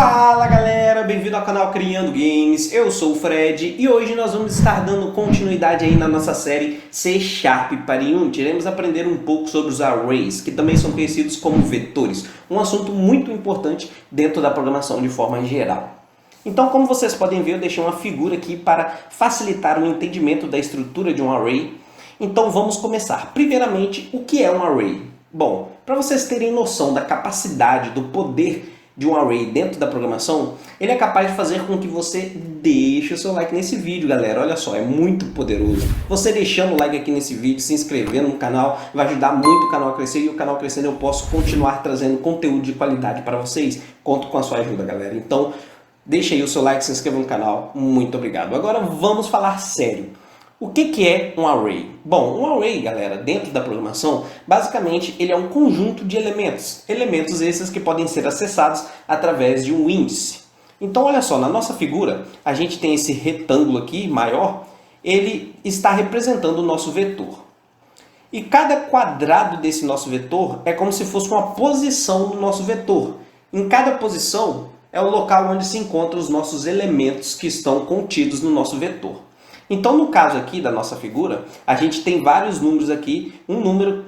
Fala galera, bem-vindo ao canal Criando Games, eu sou o Fred e hoje nós vamos estar dando continuidade aí na nossa série C# para Unity. Iremos aprender um pouco sobre os arrays, que também são conhecidos como vetores, um assunto muito importante dentro da programação de forma geral. Então, como vocês podem ver, eu deixei uma figura aqui para facilitar o entendimento da estrutura de um array. Então vamos começar. Primeiramente, o que é um array? Bom, para vocês terem noção da capacidade, do poder de um array dentro da programação, ele é capaz de fazer com que você deixe o seu like nesse vídeo, galera. Olha só, é muito poderoso. Você deixando o like aqui nesse vídeo, se inscrevendo no canal, vai ajudar muito o canal a crescer, e o canal crescendo eu posso continuar trazendo conteúdo de qualidade para vocês. Conto com a sua ajuda, galera. Então, deixa aí o seu like, se inscreva no canal. Muito obrigado. Agora vamos falar sério. O que é um array? Bom, um array, galera, dentro da programação, basicamente ele é um conjunto de elementos. Elementos esses que podem ser acessados através de um índice. Então, olha só, na nossa figura, a gente tem esse retângulo aqui, maior, ele está representando o nosso vetor. E cada quadrado desse nosso vetor é como se fosse uma posição do nosso vetor. Em cada posição é o local onde se encontram os nossos elementos que estão contidos no nosso vetor. Então, no caso aqui da nossa figura, a gente tem vários números aqui, um número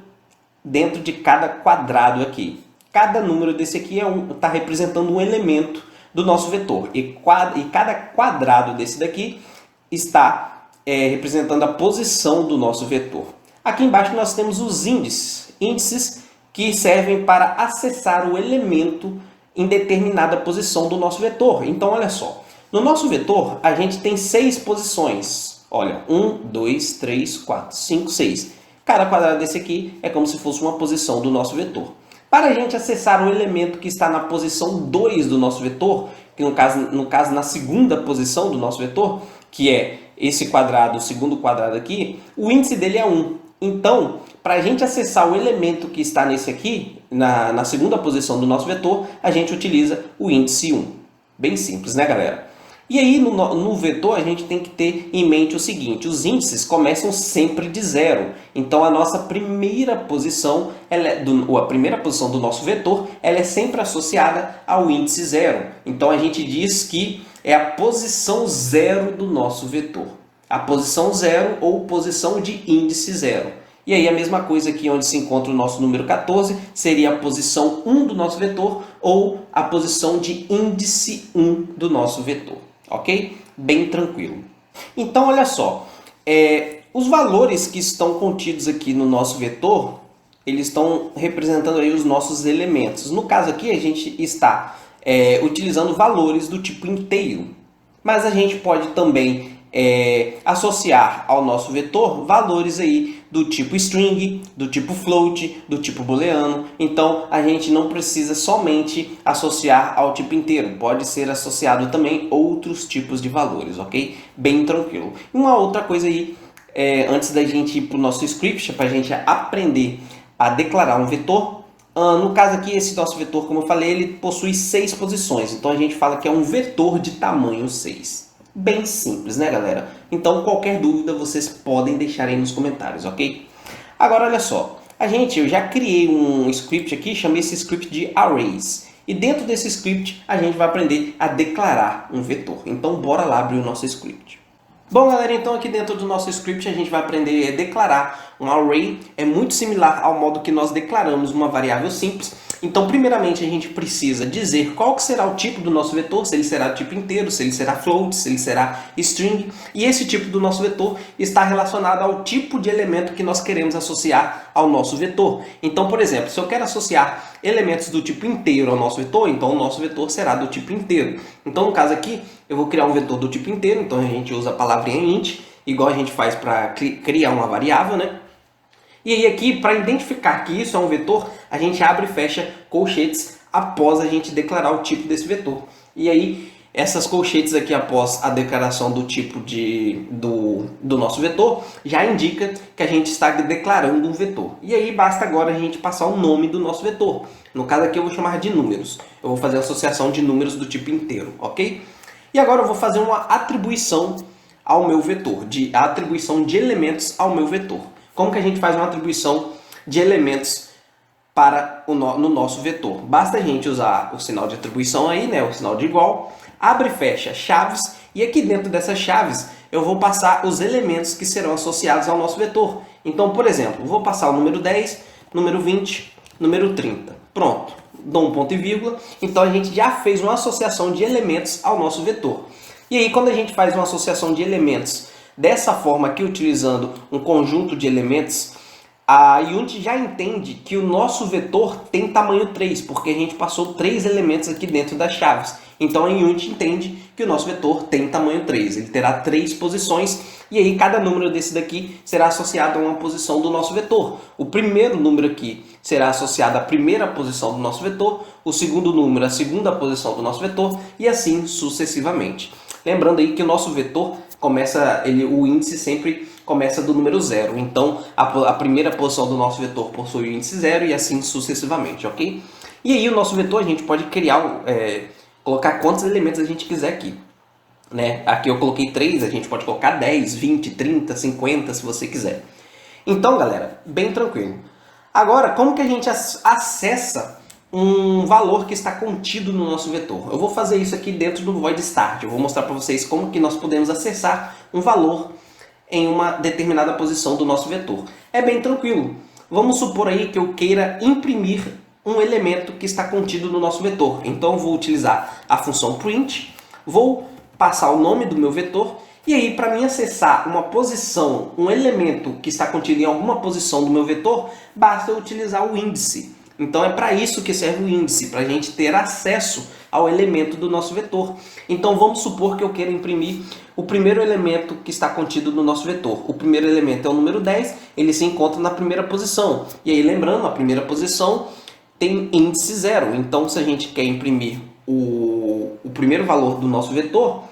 dentro de cada quadrado aqui. Cada número desse aqui está representando um elemento do nosso vetor. E cada quadrado desse daqui está representando a posição do nosso vetor. Aqui embaixo nós temos os índices que servem para acessar o elemento em determinada posição do nosso vetor. Então, olha só. No nosso vetor, a gente tem 6 posições. Olha, 1, 2, 3, 4, 5, 6. Cada quadrado desse aqui é como se fosse uma posição do nosso vetor. Para a gente acessar o elemento que está na posição 2 do nosso vetor, que no caso na segunda posição do nosso vetor, que é esse quadrado, o segundo quadrado aqui, o índice dele é 1. Então, para a gente acessar o elemento que está nesse aqui, na segunda posição do nosso vetor, a gente utiliza o índice 1. Bem simples, né, galera? E aí, no vetor, a gente tem que ter em mente o seguinte: os índices começam sempre de 0. Então, a nossa primeira posição, a primeira posição do nosso vetor, ela é sempre associada ao índice 0. Então, a gente diz que é a posição 0 do nosso vetor. A posição 0 ou posição de índice 0. E aí, a mesma coisa aqui onde se encontra o nosso número 14, seria a posição 1 do nosso vetor ou a posição de índice 1 do nosso vetor. Ok? Bem tranquilo. Então, olha só. Os valores que estão contidos aqui no nosso vetor, eles estão representando aí os nossos elementos. No caso aqui, a gente está utilizando valores do tipo inteiro. Mas a gente pode também associar ao nosso vetor valores aí do tipo string, do tipo float, do tipo booleano. Então, a gente não precisa somente associar ao tipo inteiro. Pode ser associado também outros tipos de valores, ok? Bem tranquilo. Uma outra coisa aí, antes da gente ir para o nosso script, para a gente aprender a declarar um vetor. No caso aqui, esse nosso vetor, como eu falei, ele possui 6 posições. Então, a gente fala que é um vetor de tamanho 6. Bem simples, né, galera? Então, qualquer dúvida vocês podem deixar aí nos comentários, ok? Agora, olha só. Eu já criei um script aqui, chamei esse script de arrays. E dentro desse script, a gente vai aprender a declarar um vetor. Então, bora lá abrir o nosso script. Bom, galera, então aqui dentro do nosso script a gente vai aprender a declarar um array. É muito similar ao modo que nós declaramos uma variável simples. Então, primeiramente, a gente precisa dizer qual que será o tipo do nosso vetor, se ele será tipo inteiro, se ele será float, se ele será string. E esse tipo do nosso vetor está relacionado ao tipo de elemento que nós queremos associar ao nosso vetor. Então, por exemplo, se eu quero associar elementos do tipo inteiro ao nosso vetor, então o nosso vetor será do tipo inteiro. Então, no caso aqui, eu vou criar um vetor do tipo inteiro, então a gente usa a palavrinha int, igual a gente faz para criar uma variável, né? E aí aqui, para identificar que isso é um vetor, a gente abre e fecha colchetes após a gente declarar o tipo desse vetor. E aí, essas colchetes aqui após a declaração do tipo do nosso vetor, já indica que a gente está declarando um vetor. E aí basta agora a gente passar o nome do nosso vetor. No caso aqui eu vou chamar de números. Eu vou fazer a associação de números do tipo inteiro, ok? E agora eu vou fazer uma atribuição ao meu vetor, a atribuição de elementos ao meu vetor. Como que a gente faz uma atribuição de elementos no nosso vetor. Basta a gente usar o sinal de atribuição aí, né, o sinal de igual, abre e fecha chaves, e aqui dentro dessas chaves eu vou passar os elementos que serão associados ao nosso vetor. Então, por exemplo, eu vou passar o número 10, número 20, número 30. Pronto, dou um ponto e vírgula. Então a gente já fez uma associação de elementos ao nosso vetor. E aí, quando a gente faz uma associação de elementos dessa forma aqui, utilizando um conjunto de elementos, a Unity já entende que o nosso vetor tem tamanho 3, porque a gente passou 3 elementos aqui dentro das chaves. Então a Unity entende que o nosso vetor tem tamanho 3. Ele terá 3 posições e aí cada número desse daqui será associado a uma posição do nosso vetor. O primeiro número aqui será associado à primeira posição do nosso vetor, o segundo número à segunda posição do nosso vetor e assim sucessivamente. Lembrando aí que o nosso vetor o índice sempre começa do número 0. Então, a primeira posição do nosso vetor possui o índice 0 e assim sucessivamente, ok? E aí o nosso vetor a gente pode colocar quantos elementos a gente quiser aqui. Né? Aqui eu coloquei 3, a gente pode colocar 10, 20, 30, 50, se você quiser. Então, galera, bem tranquilo. Agora, como que a gente acessa um valor que está contido no nosso vetor? Eu vou fazer isso aqui dentro do void start. Eu vou mostrar para vocês como que nós podemos acessar um valor em uma determinada posição do nosso vetor. É bem tranquilo. Vamos supor aí que eu queira imprimir um elemento que está contido no nosso vetor. Então eu vou utilizar a função print, vou passar o nome do meu vetor, e aí para mim acessar uma posição, um elemento que está contido em alguma posição do meu vetor, basta eu utilizar o índice. Então é para isso que serve o índice, para a gente ter acesso ao elemento do nosso vetor. Então vamos supor que eu queira imprimir o primeiro elemento que está contido no nosso vetor. O primeiro elemento é o número 10, ele se encontra na primeira posição. E aí lembrando, a primeira posição tem índice 0. Então se a gente quer imprimir o primeiro valor do nosso vetor,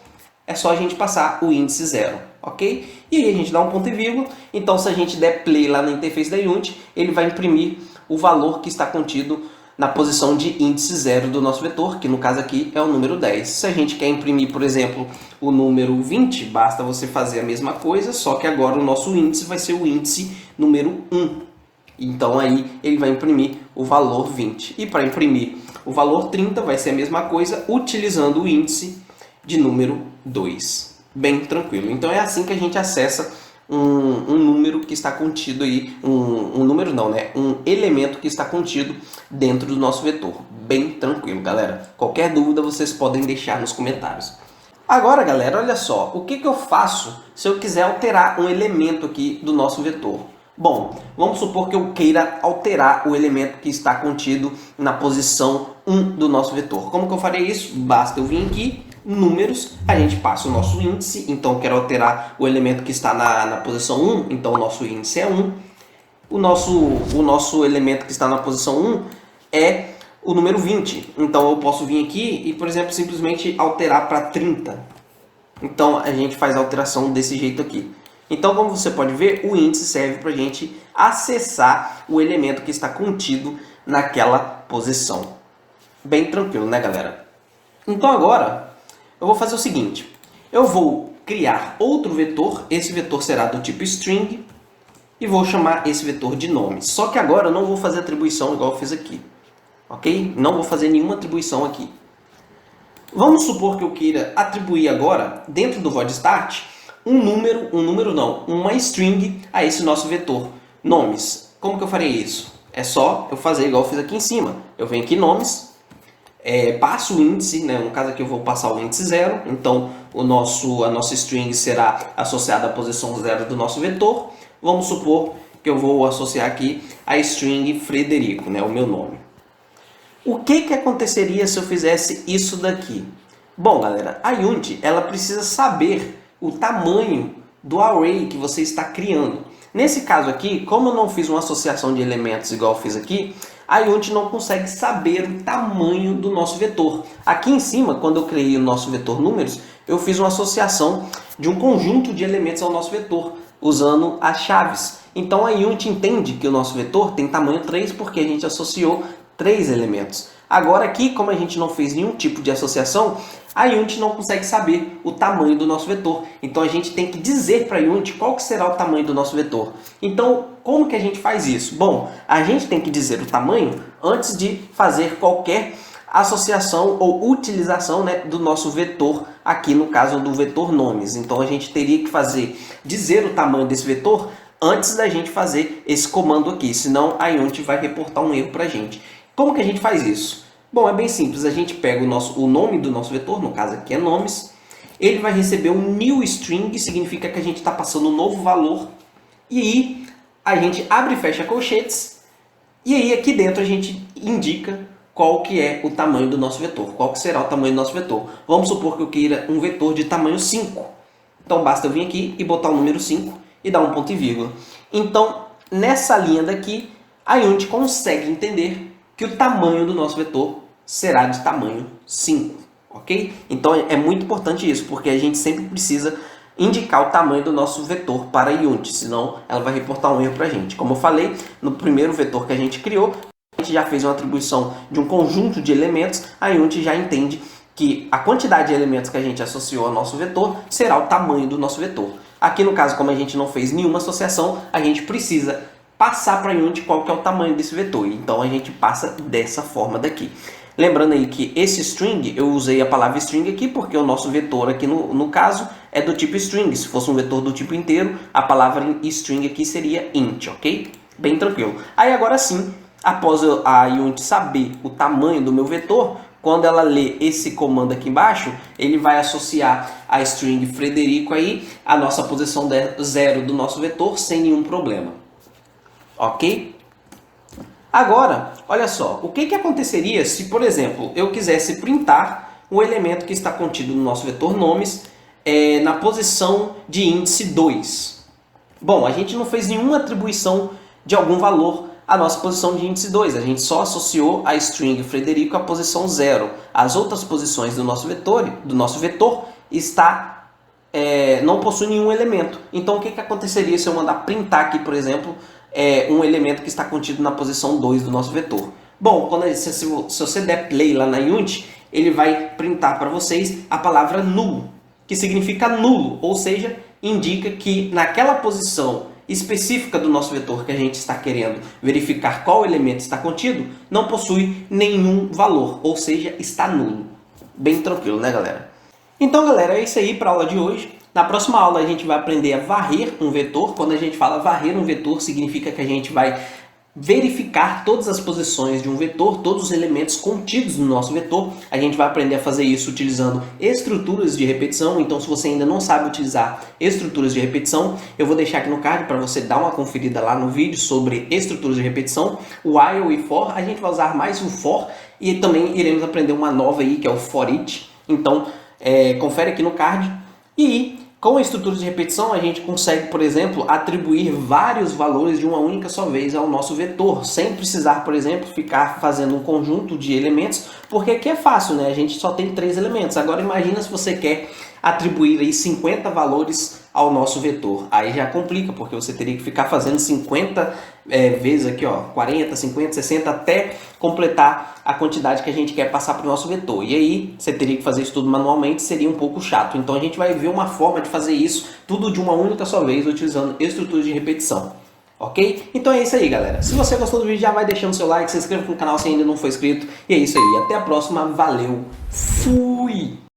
é só a gente passar o índice 0, ok? E aí a gente dá um ponto e vírgula. Então se a gente der play lá na interface da Unity, ele vai imprimir o valor que está contido na posição de índice 0 do nosso vetor, que no caso aqui é o número 10. Se a gente quer imprimir, por exemplo, o número 20, basta você fazer a mesma coisa, só que agora o nosso índice vai ser o índice número 1. Então aí ele vai imprimir o valor 20. E para imprimir o valor 30 vai ser a mesma coisa, utilizando o índice de número 2. Bem tranquilo. Então é assim que a gente acessa um número que está contido aí, um elemento que está contido dentro do nosso vetor. Bem tranquilo, galera. Qualquer dúvida vocês podem deixar nos comentários. Agora, galera, olha só, o que eu faço se eu quiser alterar um elemento aqui do nosso vetor? Bom, vamos supor que eu queira alterar o elemento que está contido na posição 1 do nosso vetor. Como que eu farei isso? Basta eu vir aqui, números, a gente passa o nosso índice, então eu quero alterar o elemento que está na posição 1, então o nosso índice é 1. O nosso elemento que está na posição 1 é o número 20, então eu posso vir aqui e, por exemplo, simplesmente alterar para 30. Então a gente faz a alteração desse jeito aqui. Então, como você pode ver, o índice serve para a gente acessar o elemento que está contido naquela posição. Bem tranquilo, né, galera? Então agora eu vou fazer o seguinte, eu vou criar outro vetor, esse vetor será do tipo string, e vou chamar esse vetor de nome. Só que agora eu não vou fazer atribuição igual eu fiz aqui, ok? Não vou fazer nenhuma atribuição aqui. Vamos supor que eu queira atribuir agora, dentro do void start, uma string a esse nosso vetor, nomes. Como que eu farei isso? É só eu fazer igual eu fiz aqui em cima. Eu venho aqui nomes, passo o índice, né? No caso aqui eu vou passar o índice 0, então a nossa string será associada à posição 0 do nosso vetor. Vamos supor que eu vou associar aqui a string Frederico, né? O meu nome. O que aconteceria se eu fizesse isso daqui? Bom, galera, a Unity ela precisa saber o tamanho do array que você está criando. Nesse caso aqui, como eu não fiz uma associação de elementos igual eu fiz aqui, a Unity não consegue saber o tamanho do nosso vetor. Aqui em cima, quando eu criei o nosso vetor números, eu fiz uma associação de um conjunto de elementos ao nosso vetor, usando as chaves. Então a Unity entende que o nosso vetor tem tamanho 3 porque a gente associou 3 elementos. Agora aqui, como a gente não fez nenhum tipo de associação, a Unity não consegue saber o tamanho do nosso vetor. Então a gente tem que dizer para a Unity qual que será o tamanho do nosso vetor. Então, como que a gente faz isso? Bom, a gente tem que dizer o tamanho antes de fazer qualquer associação ou utilização, né, do nosso vetor, aqui no caso do vetor nomes. Então a gente teria que dizer o tamanho desse vetor antes da gente fazer esse comando aqui, senão a Unity vai reportar um erro para a gente. Como que a gente faz isso? Bom, é bem simples, a gente pega o nome do nosso vetor, no caso aqui é nomes, ele vai receber um new string, que significa que a gente está passando um novo valor, e aí a gente abre e fecha colchetes, e aí aqui dentro a gente indica qual que é o tamanho do nosso vetor, qual que será o tamanho do nosso vetor. Vamos supor que eu queira um vetor de tamanho 5, então basta eu vir aqui e botar o número 5 e dar um ponto e vírgula. Então, nessa linha daqui, a Unity consegue entender que o tamanho do nosso vetor será de tamanho 5, ok? Então é muito importante isso, porque a gente sempre precisa indicar o tamanho do nosso vetor para a Unity, senão ela vai reportar um erro para a gente. Como eu falei, no primeiro vetor que a gente criou, a gente já fez uma atribuição de um conjunto de elementos, a Unity já entende que a quantidade de elementos que a gente associou ao nosso vetor será o tamanho do nosso vetor. Aqui no caso, como a gente não fez nenhuma associação, a gente precisa passar para a Unity qual que é o tamanho desse vetor. Então a gente passa dessa forma daqui. Lembrando aí que esse string, eu usei a palavra string aqui porque o nosso vetor aqui no caso é do tipo string. Se fosse um vetor do tipo inteiro, a palavra string aqui seria int, ok? Bem tranquilo. Aí agora sim, após a Unity saber o tamanho do meu vetor, quando ela lê esse comando aqui embaixo, ele vai associar a string Frederico aí à nossa posição 0 do nosso vetor sem nenhum problema. Ok? Agora, olha só, o que aconteceria se, por exemplo, eu quisesse printar o elemento que está contido no nosso vetor nomes na posição de índice 2? Bom, a gente não fez nenhuma atribuição de algum valor à nossa posição de índice 2, a gente só associou a string Frederico à posição 0. As outras posições do nosso vetor não possui nenhum elemento. Então, o que aconteceria se eu mandar printar aqui, por exemplo, um elemento que está contido na posição 2 do nosso vetor? Bom, se você der play lá na Unity, ele vai printar para vocês a palavra null, que significa nulo, ou seja, indica que naquela posição específica do nosso vetor que a gente está querendo verificar qual elemento está contido, não possui nenhum valor, ou seja, está nulo. Bem tranquilo, né, galera? Então, galera, é isso aí para a aula de hoje. Na próxima aula a gente vai aprender a varrer um vetor. Quando a gente fala varrer um vetor, significa que a gente vai verificar todas as posições de um vetor, todos os elementos contidos no nosso vetor. A gente vai aprender a fazer isso utilizando estruturas de repetição. Então, se você ainda não sabe utilizar estruturas de repetição, eu vou deixar aqui no card para você dar uma conferida lá no vídeo sobre estruturas de repetição, while e for. A gente vai usar mais o for e também iremos aprender uma nova aí, que é o for each. Então, confere aqui no card. E com a estrutura de repetição, a gente consegue, por exemplo, atribuir vários valores de uma única só vez ao nosso vetor, sem precisar, por exemplo, ficar fazendo um conjunto de elementos, porque aqui é fácil, né? A gente só tem 3 elementos. Agora imagina se você quer atribuir aí 50 valores ao nosso vetor. Aí já complica, porque você teria que ficar fazendo 50 vezes aqui, ó, 40, 50, 60, até completar a quantidade que a gente quer passar para o nosso vetor. E aí você teria que fazer isso tudo manualmente, seria um pouco chato. Então a gente vai ver uma forma de fazer isso tudo de uma única só vez, utilizando estruturas de repetição. Ok? Então é isso aí, galera. Se você gostou do vídeo, já vai deixando seu like, se inscreva no canal se ainda não for inscrito. E é isso aí. Até a próxima. Valeu. Fui!